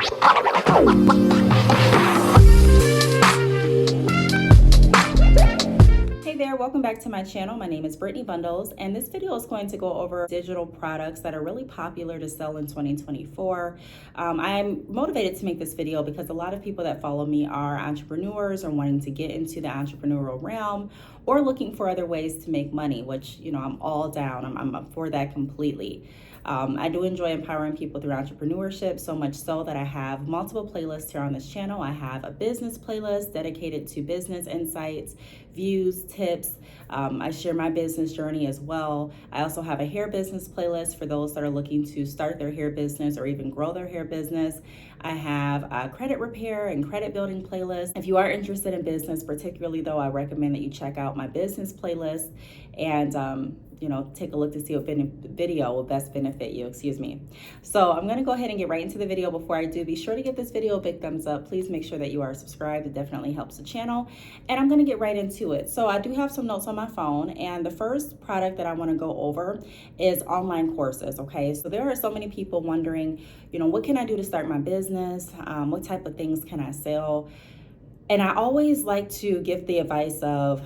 Hey there, welcome back to my channel. My name is Brittney Bundles, and this video is going to go over digital products that are really popular to sell in 2024. I'm motivated to make this video because a lot of people that follow me are entrepreneurs or wanting to get into the entrepreneurial realm or looking for other ways to make money, which, you know, I'm all down. I'm up for that completely. I do enjoy empowering people through entrepreneurship, so much so that I have multiple playlists here on this channel. I have a business playlist dedicated to business insights, views, tips. I share my business journey as well. I also have a hair business playlist for those that are looking to start their hair business or even grow their hair business. I have a credit repair and credit building playlist. If you are interested in business, particularly though, I recommend that you check out my business playlist and take a look to see what video will best benefit you, So I'm gonna go ahead and get right into the video. Before I do, be sure to give this video a big thumbs up. Please make sure that you are subscribed. It definitely helps the channel. And I'm gonna get right into it. So I do have some notes on my phone, and the first product that I wanna go over is online courses, okay? So there are so many people wondering, what can I do to start my business? What type of things can I sell? And I always like to give the advice of,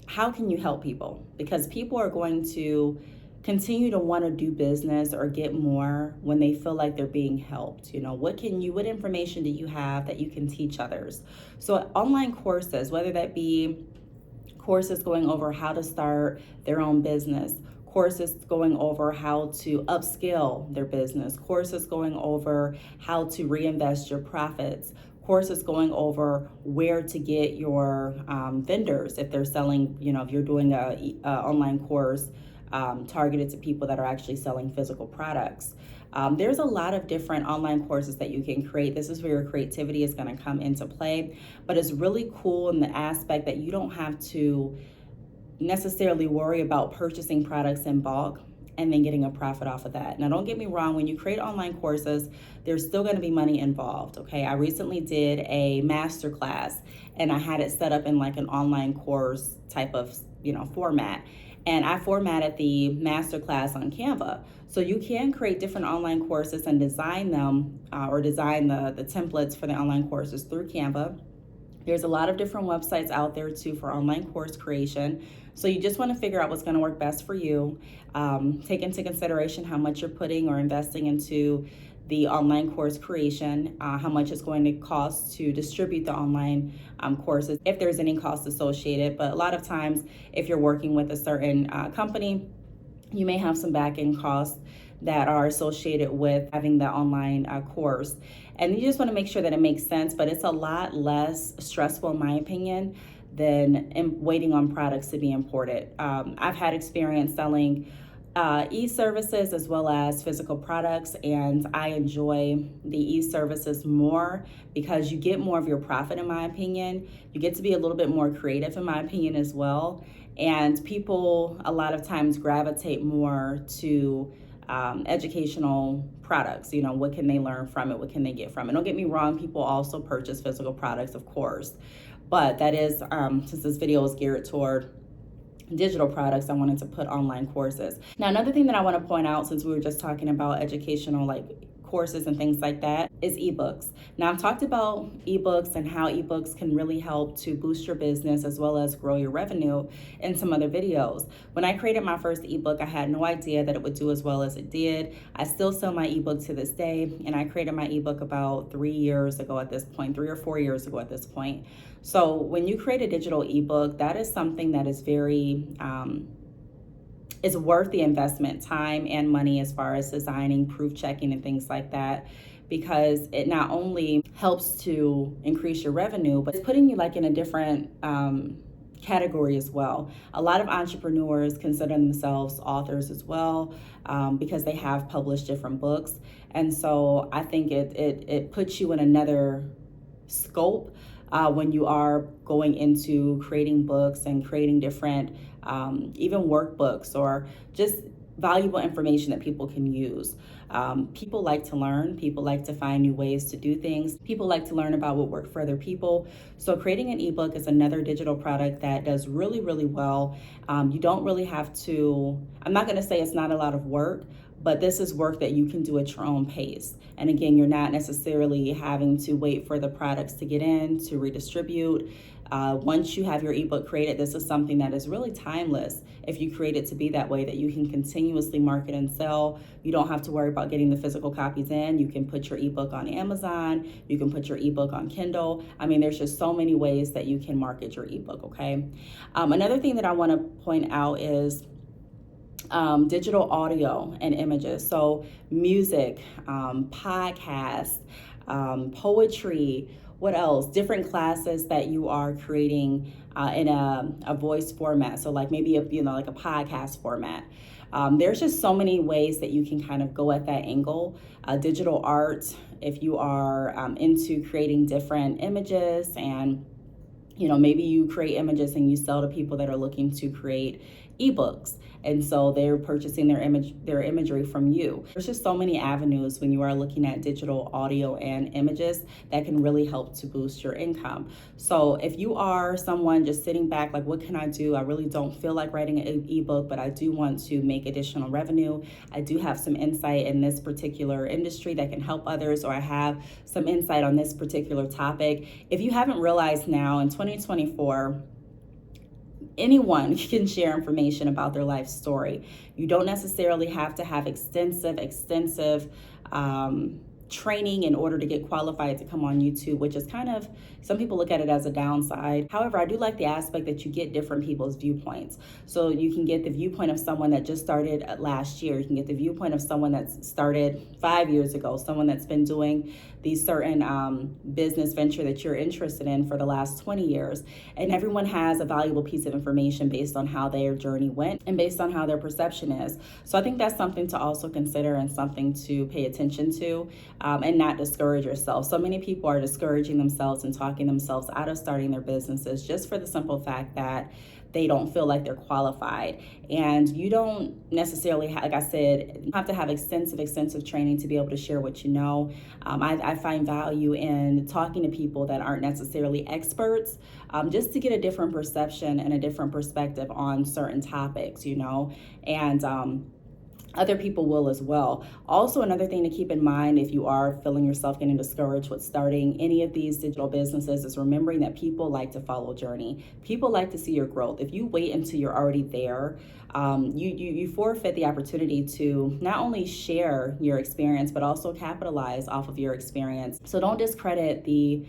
how can you help people? Because people are going to continue to want to do business or get more when they feel like they're being helped. What information do you have that you can teach others? So online courses, whether that be courses going over how to start their own business, courses going over how to upscale their business, courses going over how to reinvest your profits, courses going over where to get your vendors if they're selling, if you're doing a online course targeted to people that are actually selling physical products. There's a lot of different online courses that you can create. This is where your creativity is going to come into play, but it's really cool in the aspect that you don't have to necessarily worry about purchasing products in bulk and then getting a profit off of that. Now, don't get me wrong, when you create online courses, there's still gonna be money involved, okay? I recently did a masterclass and I had it set up in like an online course type of, format. And I formatted the masterclass on Canva. So you can create different online courses and design them or design the templates for the online courses through Canva. There's a lot of different websites out there too for online course creation. So you just want to figure out what's going to work best for you. Take into consideration how much you're putting or investing into the online course creation, how much it's going to cost to distribute the online courses, if there's any cost associated. But a lot of times, if you're working with a certain company, you may have some back-end costs that are associated with having the online course. And you just want to make sure that it makes sense, but it's a lot less stressful, in my opinion, than waiting on products to be imported. I've had experience selling e-services as well as physical products, and I enjoy the e-services more because you get more of your profit, in my opinion. You get to be a little bit more creative, in my opinion, as well. And people a lot of times gravitate more to educational products. What can they learn from it? What can they get from it? Don't get me wrong, people also purchase physical products, of course. But that is, since this video is geared toward digital products, I wanted to put online courses. Now, another thing that I want to point out, since we were just talking about educational courses and things like that, is ebooks. Now, I've talked about ebooks and how ebooks can really help to boost your business as well as grow your revenue in some other videos. When I created my first ebook, I had no idea that it would do as well as it did. I still sell my ebook to this day, and I created my ebook about 3 years ago at this point, 3 or 4 years ago at this point. So when you create a digital ebook, that is something that is very is worth the investment, time and money, as far as designing, proof checking, and things like that, because it not only helps to increase your revenue, but it's putting you in a different category as well. A lot of entrepreneurs consider themselves authors as well because they have published different books. And so I think it puts you in another scope when you are going into creating books and creating different even workbooks or just valuable information that people can use. People like to learn. People like to find new ways to do things. People like to learn about what worked for other people. So creating an ebook is another digital product that does really, really well. You don't really have to, I'm not going to say it's not a lot of work, but this is work that you can do at your own pace. And again, you're not necessarily having to wait for the products to get in to redistribute. Once you have your ebook created, this is something that is really timeless. If you create it to be that way, that you can continuously market and sell. You don't have to worry about getting the physical copies in. You can put your ebook on Amazon. You can put your ebook on Kindle. I mean, there's just so many ways that you can market your ebook, okay? Another thing that I want to point out is digital audio and images. So music, podcasts, poetry, what else? Different classes that you are creating in a voice format. So like maybe like a podcast format. There's just so many ways that you can kind of go at that angle. Digital art, if you are into creating different images, and maybe you create images and you sell to people that are looking to create ebooks, and so they're purchasing their imagery from you. There's just so many avenues when you are looking at digital audio and images that can really help to boost your income. So if you are someone just sitting back like, what can I do? I really don't feel like writing an ebook, but I do want to make additional revenue. I do have some insight in this particular industry that can help others, or I have some insight on this particular topic. If you haven't realized now, in 2024, anyone can share information about their life story. You don't necessarily have to have extensive training in order to get qualified to come on YouTube, which is kind of, some people look at it as a downside. However, I do like the aspect that you get different people's viewpoints. So you can get the viewpoint of someone that just started last year. You can get the viewpoint of someone that started 5 years ago, someone that's been doing these certain business venture that you're interested in for the last 20 years. And everyone has a valuable piece of information based on how their journey went and based on how their perception is. So I think that's something to also consider and something to pay attention to, and not discourage yourself. So many people are discouraging themselves and talking themselves out of starting their businesses just for the simple fact that they don't feel like they're qualified. And you don't necessarily, like I said, you have to have extensive training to be able to share what you know. I find value in talking to people that aren't necessarily experts, just to get a different perception and a different perspective on certain topics, and other people will as well. Also, another thing to keep in mind if you are feeling yourself getting discouraged with starting any of these digital businesses is remembering that people like to follow journey. People like to see your growth. If you wait until you're already there, you forfeit the opportunity to not only share your experience, but also capitalize off of your experience. So don't discredit the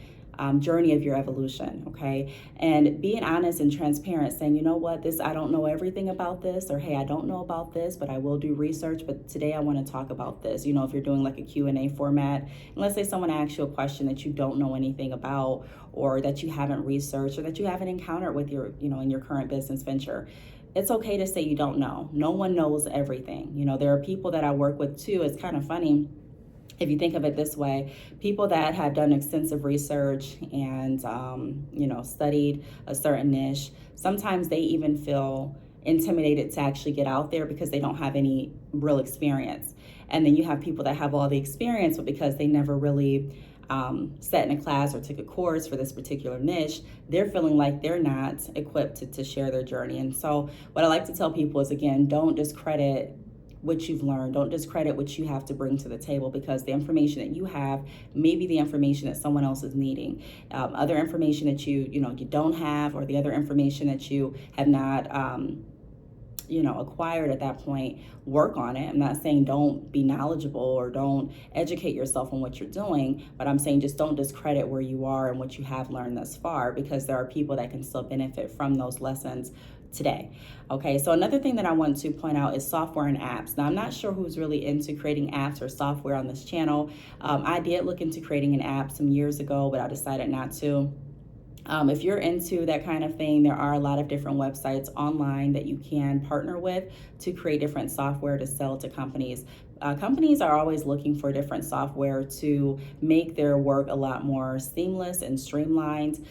journey of your evolution, okay? And being honest and transparent, saying, you know what, I don't know everything about this, or hey, I don't know about this, but I will do research, but today I want to talk about this. If you're doing like a Q&A format, and let's say someone asks you a question that you don't know anything about, or that you haven't researched, or that you haven't encountered with your, in your current business venture. It's okay to say you don't know. No one knows everything. There are people that I work with too. It's kind of funny if you think of it this way, people that have done extensive research and, studied a certain niche, sometimes they even feel intimidated to actually get out there because they don't have any real experience. And then you have people that have all the experience, but because they never really sat in a class or took a course for this particular niche, they're feeling like they're not equipped to share their journey. And so what I like to tell people is, again, don't discredit what you've learned. Don't discredit what you have to bring to the table, because the information that you have may be the information that someone else is needing. Other information that you don't have, or the other information that you have not acquired at that point, work on it. I'm not saying don't be knowledgeable or don't educate yourself on what you're doing, but I'm saying just don't discredit where you are and what you have learned thus far, because there are people that can still benefit from those lessons today. Okay, so another thing that I want to point out is software and apps. Now, I'm not sure who's really into creating apps or software on this channel. I did look into creating an app some years ago, but I decided not to. If you're into that kind of thing, there are a lot of different websites online that you can partner with to create different software to sell to companies. Companies are always looking for different software to make their work a lot more seamless and streamlined.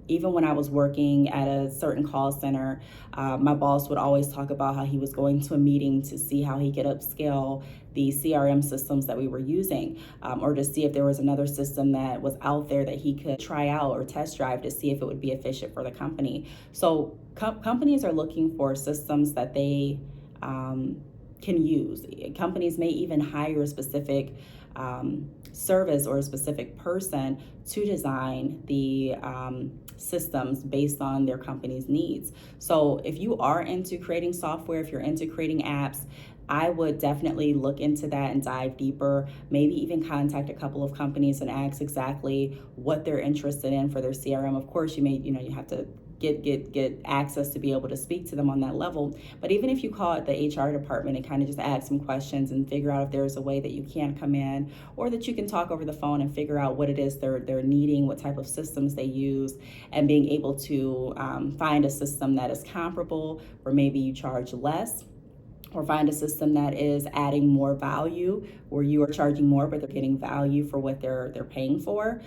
Even when I was working at a certain call center, my boss would always talk about how he was going to a meeting to see how he could upscale the CRM systems that we were using, or to see if there was another system that was out there that he could try out or test drive to see if it would be efficient for the company. So companies are looking for systems that they can use. Companies may even hire a specific service or a specific person to design the systems based on their company's needs. So if you are into creating software, if you're into creating apps, I would definitely look into that and dive deeper, maybe even contact a couple of companies and ask exactly what they're interested in for their CRM. Of course, you have to get access to be able to speak to them on that level. But even if you call it the HR department and kind of just ask some questions and figure out if there's a way that you can come in, or that you can talk over the phone and figure out what it is they're needing, what type of systems they use, and being able to find a system that is comparable, or maybe you charge less, or find a system that is adding more value, where you are charging more but they're getting value for what they're paying for.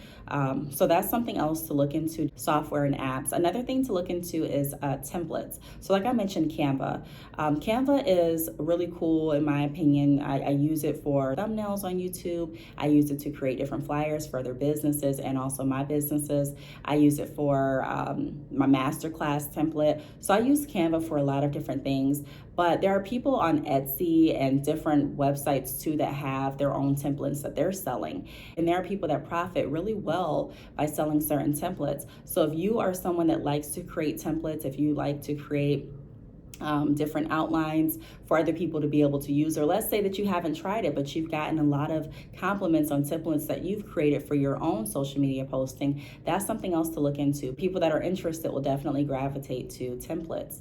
So that's something else to look into, software and apps. Another thing to look into is templates. So like I mentioned, Canva. Canva is really cool in my opinion. I use it for thumbnails on YouTube. I use it to create different flyers for other businesses and also my businesses. I use it for my masterclass template. So I use Canva for a lot of different things. But there are people on Etsy and different websites too that have their own templates that they're selling. And there are people that profit really well by selling certain templates. So if you are someone that likes to create templates, if you like to create different outlines for other people to be able to use, or let's say that you haven't tried it, but you've gotten a lot of compliments on templates that you've created for your own social media posting, that's something else to look into. People that are interested will definitely gravitate to templates.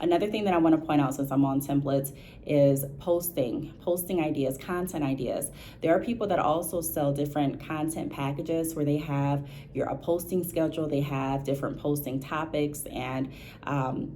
Another thing that I want to point out since I'm on templates is posting ideas, content ideas. There are people that also sell different content packages where they have a posting schedule, they have different posting topics and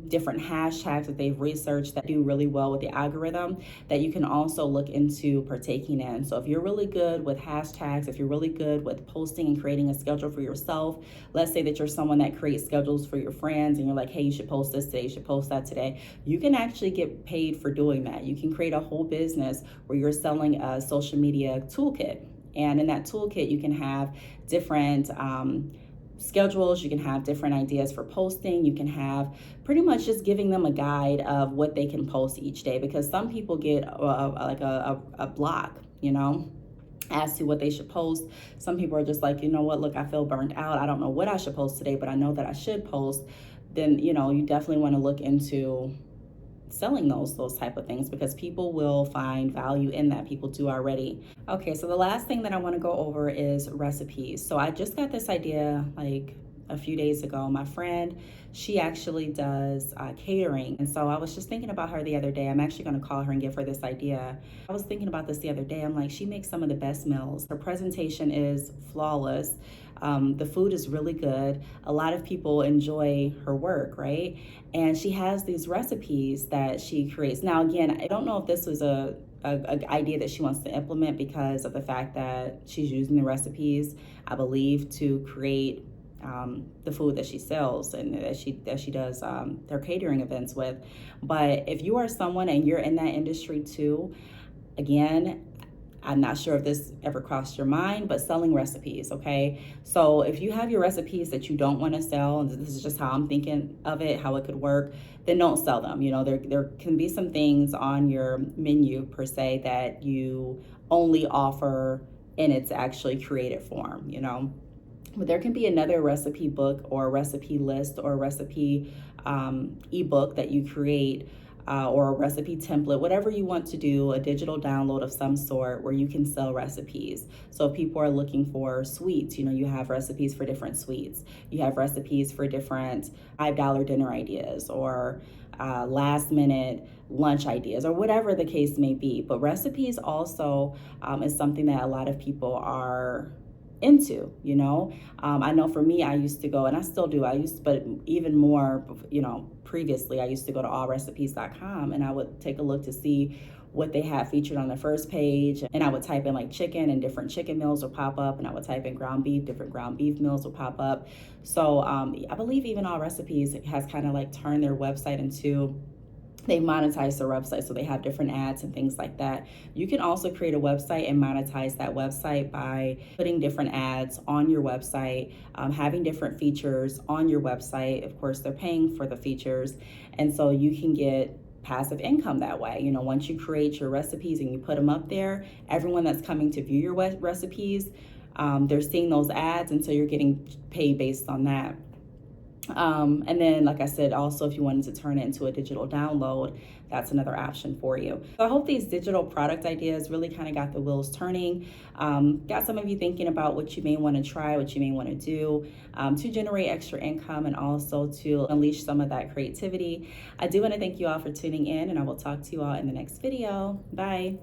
different hashtags that they've researched that do really well with the algorithm that you can also look into partaking in. So if you're really good with hashtags, if you're really good with posting and creating a schedule for yourself, let's say that you're someone that creates schedules for your friends and you're like, hey, you should post this today, you should post that today. You can actually get paid for doing that. You can create a whole business where you're selling a social media toolkit. And in that toolkit, you can have different schedules, you can have different ideas for posting, you can have pretty much just giving them a guide of what they can post each day, because some people get a block, as to what they should post. Some people are just like, you know what, look, I feel burnt out. I don't know what I should post today, but I know that I should post. Then, you definitely want to look into selling those type of things, because people will find value in that. People do already. Okay, so the last thing that I want to go over is recipes. So I just got this idea like a few days ago. My friend, she actually does catering. And so I was just thinking about her the other day. I'm actually going to call her and give her this idea. I was thinking about this the other day. I'm like, she makes some of the best meals. Her presentation is flawless. The food is really good. A lot of people enjoy her work, right? And she has these recipes that she creates. Now, again, I don't know if this was a idea that she wants to implement because of the fact that she's using the recipes, I believe, to create the food that she sells and that she does their catering events with. But if you are someone and you're in that industry too, again, I'm not sure if this ever crossed your mind, but selling recipes, okay? So if you have your recipes that you don't want to sell, and this is just how I'm thinking of it, how it could work, then don't sell them. There can be some things on your menu per se that you only offer in its actually created form, But there can be another recipe book or a recipe list or a recipe ebook that you create, or a recipe template, whatever you want to do, a digital download of some sort where you can sell recipes. So if people are looking for sweets, you have recipes for different sweets. You have recipes for different $5 dinner ideas or last minute lunch ideas or whatever the case may be. But recipes also is something that a lot of people are into, I know for me, I used to go, and I still do, but even more, previously, I used to go to allrecipes.com and I would take a look to see what they have featured on the first page. And I would type in like chicken, and different chicken meals will pop up. And I would type in ground beef, different ground beef meals will pop up. So I believe even All Recipes has kind of like turned their website into, they monetize their website, so they have different ads and things like that. You can also create a website and monetize that website by putting different ads on your website, having different features on your website. Of course, they're paying for the features, and so you can get passive income that way. You know, once you create your recipes and you put them up there, everyone that's coming to view your recipes, they're seeing those ads, and so you're getting paid based on that. And then, like I said, also if you wanted to turn it into a digital download, that's another option for you. So I hope these digital product ideas really kind of got the wheels turning, got some of you thinking about what you may want to try, what you may want to do to generate extra income and also to unleash some of that creativity. I do want to thank you all for tuning in, and I will talk to you all in the next video. Bye.